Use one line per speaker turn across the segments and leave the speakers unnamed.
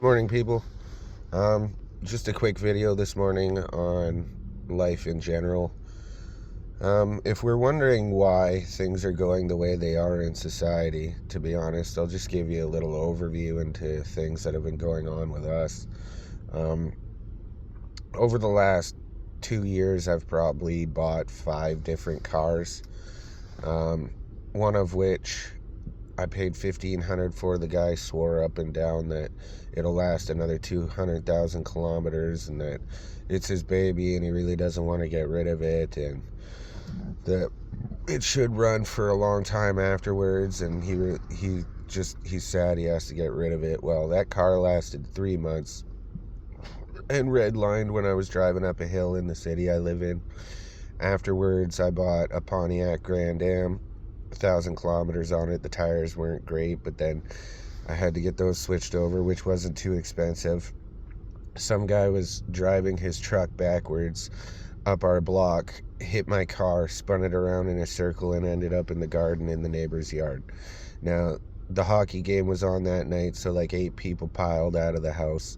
Morning, people. Just a quick video this morning on life in general. If we're wondering why things are going the way they are in society, to be honest, I'll just give you a little overview into things that have been going on with us. Um, Over the last 2 years, I've probably bought 5 different cars, um, one of which I paid 1,500 for. The guy swore up and down that it'll last another 200,000 kilometers and that it's his baby and he really doesn't want to get rid of it, and that it should run for a long time afterwards, and he's sad he has to get rid of it. Well, that car lasted 3 months and redlined when I was driving up a hill in the city I live in. Afterwards, I bought a Pontiac Grand Am, 1,000 kilometers on it. The tires weren't great, but then I had to get those switched over, which wasn't too expensive. Some guy was driving his truck backwards up our block, hit my car, spun it around in a circle, and ended up in the garden in the neighbor's yard. Now, the hockey game was on that night, so like 8 people piled out of the house,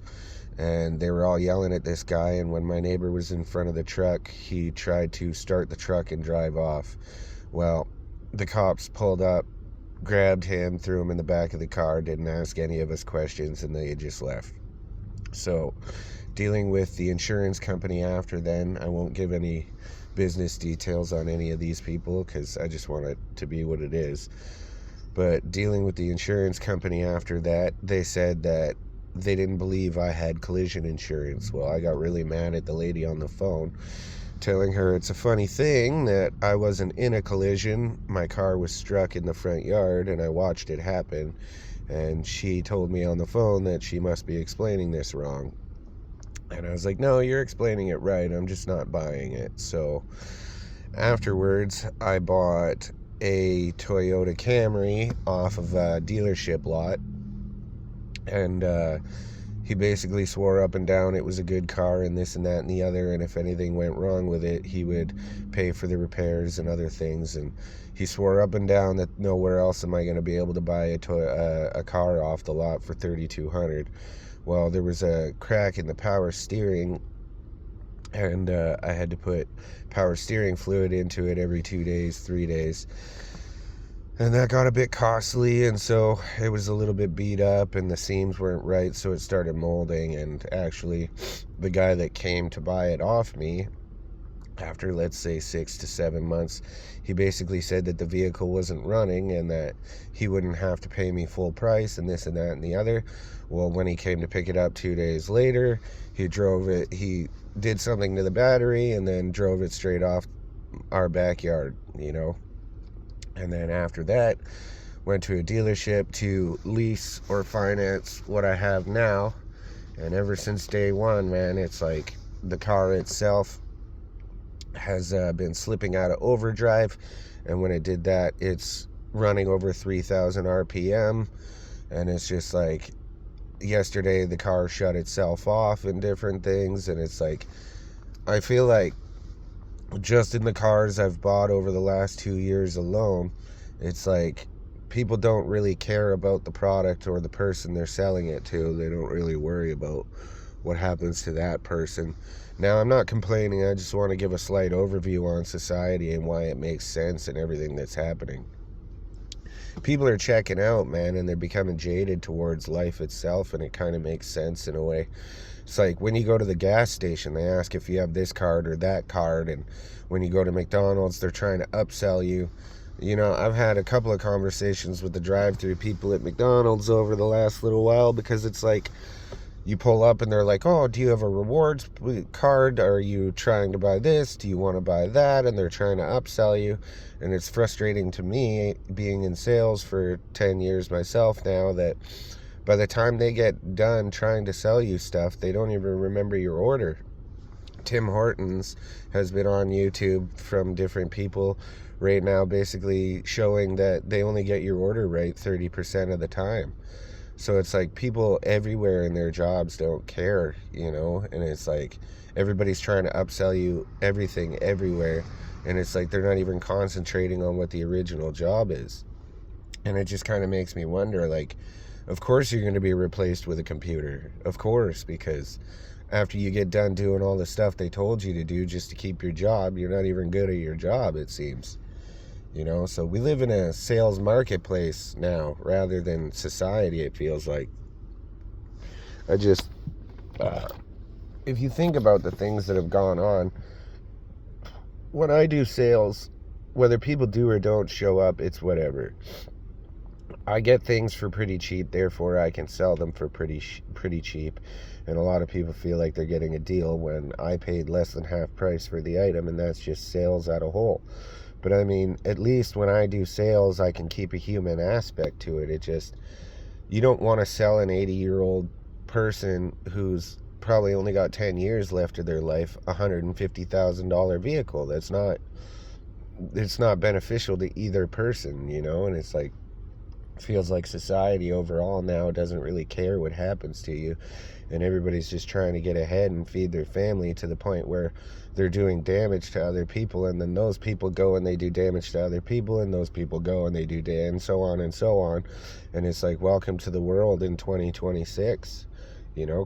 and they were all yelling at this guy. And when my neighbor was in front of the truck, he tried to start the truck and drive off. Well, the cops pulled up, grabbed him, threw him in the back of the car, didn't ask any of us questions, and they just left. So, dealing with the insurance company after then, I won't give any business details on any of these people because I just want it to be what it is. But dealing with the insurance company after that, they said that they didn't believe I had collision insurance. Well, I got really mad at the lady on the phone, telling her it's a funny thing that I wasn't in a collision. My car was struck in the front yard and I watched it happen. And she told me on the phone that she must be explaining this wrong. And I was like, no, you're explaining it right. I'm just not buying it. So afterwards, I bought a Toyota Camry off of a dealership lot. And he basically swore up and down it was a good car and this and that and the other. And if anything went wrong with it, he would pay for the repairs and other things. And he swore up and down that nowhere else am I going to be able to buy a car off the lot for $3,200. Well, there was a crack in the power steering, and I had to put power steering fluid into it every 2 days, 3 days. And that got a bit costly, and so it was a little bit beat up, and the seams weren't right, so it started molding. And actually, the guy that came to buy it off me, after let's say 6 to 7 months, he basically said that the vehicle wasn't running and that he wouldn't have to pay me full price and this and that and the other. Well, when he came to pick it up 2 days later, he did something to the battery and then drove it straight off our backyard. And then after that, went to a dealership to lease or finance what I have now. And ever since day one, man, it's like the car itself has been slipping out of overdrive, and when it did that, it's running over 3,000 RPM, and it's just like yesterday the car shut itself off and different things. And it's like, I feel like just in the cars I've bought over the last 2 years alone, it's like people don't really care about the product or the person they're selling it to. They don't really worry about what happens to that person. Now, I'm not complaining. I just want to give a slight overview on society and why it makes sense and everything that's happening. People are checking out, man, and they're becoming jaded towards life itself, and it kind of makes sense in a way. It's like when you go to the gas station, they ask if you have this card or that card, and when you go to McDonald's, they're trying to upsell you. I've had a couple of conversations with the drive-through people at McDonald's over the last little while, because it's like, you pull up and they're like, oh, do you have a rewards card? Are you trying to buy this? Do you want to buy that? And they're trying to upsell you. And it's frustrating to me, being in sales for 10 years myself now, that by the time they get done trying to sell you stuff, they don't even remember your order. Tim Hortons has been on YouTube from different people right now, basically showing that they only get your order right 30% of the time. So it's like people everywhere in their jobs don't care, and it's like everybody's trying to upsell you everything everywhere, and it's like they're not even concentrating on what the original job is. And it just kind of makes me wonder, like, Of course you're going to be replaced with a computer. Of course, because after you get done doing all the stuff they told you to do just to keep your job, you're not even good at your job, it seems. So we live in a sales marketplace now rather than society, it feels like. If you think about the things that have gone on, when I do sales, whether people do or don't show up, it's whatever. I get things for pretty cheap, therefore I can sell them for pretty cheap. And a lot of people feel like they're getting a deal when I paid less than half price for the item, and that's just sales at a whole. But I mean, at least when I do sales, I can keep a human aspect to it. You don't want to sell an 80-year-old person who's probably only got 10 years left of their life a $150,000 vehicle. It's not beneficial to either person, and it's like, feels like society overall now doesn't really care what happens to you, and everybody's just trying to get ahead and feed their family to the point where they're doing damage to other people, and then those people go and they do damage to other people, and those people go and they do damage, and so on and so on. And it's like, welcome to the world in 2026.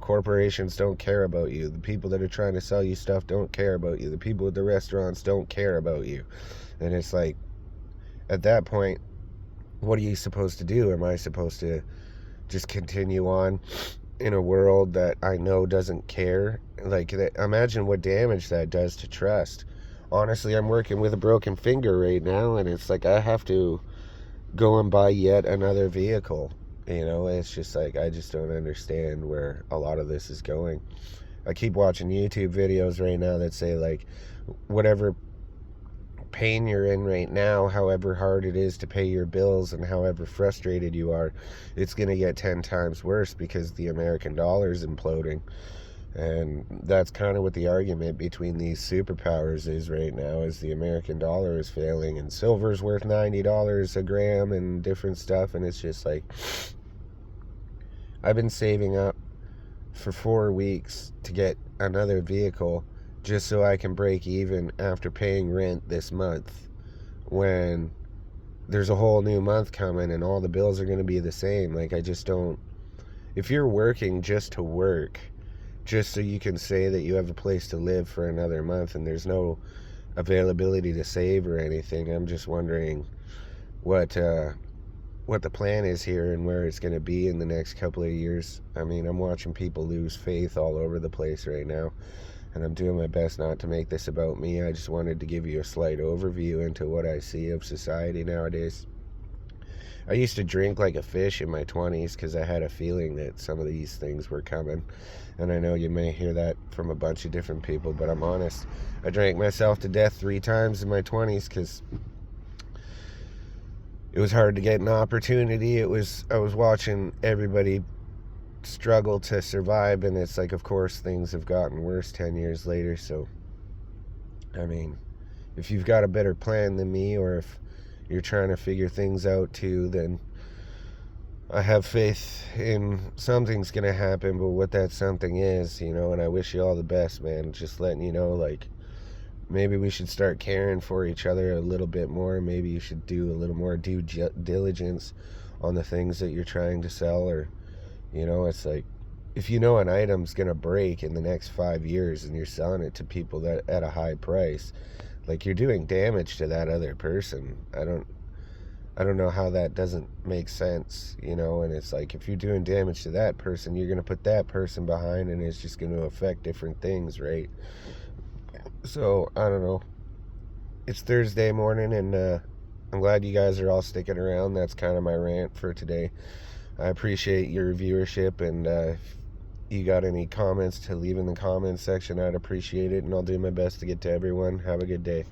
Corporations don't care about you. The people that are trying to sell you stuff don't care about you. The people at the restaurants don't care about you. And it's like, at that point, what are you supposed to do? Am I supposed to just continue on in a world that I know doesn't care? Like, imagine what damage that does to trust. Honestly, I'm working with a broken finger right now, and it's like I have to go and buy yet another vehicle. It's just like, I just don't understand where a lot of this is going. I keep watching YouTube videos right now that say, like, whatever pain you're in right now, however hard it is to pay your bills and however frustrated you are, it's going to get 10 times worse because the American dollar is imploding. And that's kind of what the argument between these superpowers is right now, is the American dollar is failing, and silver's worth $90 a gram and different stuff. And it's just like, I've been saving up for 4 weeks to get another vehicle just so I can break even after paying rent this month, when there's a whole new month coming and all the bills are going to be the same. Like, I just don't, if you're working just to work, just so you can say that you have a place to live for another month, and there's no availability to save or anything, I'm just wondering what the plan is here and where it's going to be in the next couple of years. I mean, I'm watching people lose faith all over the place right now, and I'm doing my best not to make this about me. I just wanted to give you a slight overview into what I see of society nowadays. I used to drink like a fish in my 20s because I had a feeling that some of these things were coming. And I know you may hear that from a bunch of different people, but I'm honest. I drank myself to death 3 times in my 20s because it was hard to get an opportunity. I was watching everybody struggle to survive, and it's like, of course, things have gotten worse 10 years later. So, I mean, if you've got a better plan than me, or if you're trying to figure things out too, then I have faith in something's going to happen. But what that something is, and I wish you all the best, man. Just letting you know, like, maybe we should start caring for each other a little bit more. Maybe you should do a little more due diligence on the things that you're trying to sell. Or, it's like, if you know an item's going to break in the next 5 years and you're selling it to people that at a high price, like, you're doing damage to that other person. I don't know how that doesn't make sense, and it's like, if you're doing damage to that person, you're going to put that person behind, and it's just going to affect different things, right? So, I don't know. It's Thursday morning, and I'm glad you guys are all sticking around. That's kind of my rant for today. I appreciate your viewership, and if you got any comments to leave in the comments section, I'd appreciate it, and I'll do my best to get to everyone. Have a good day.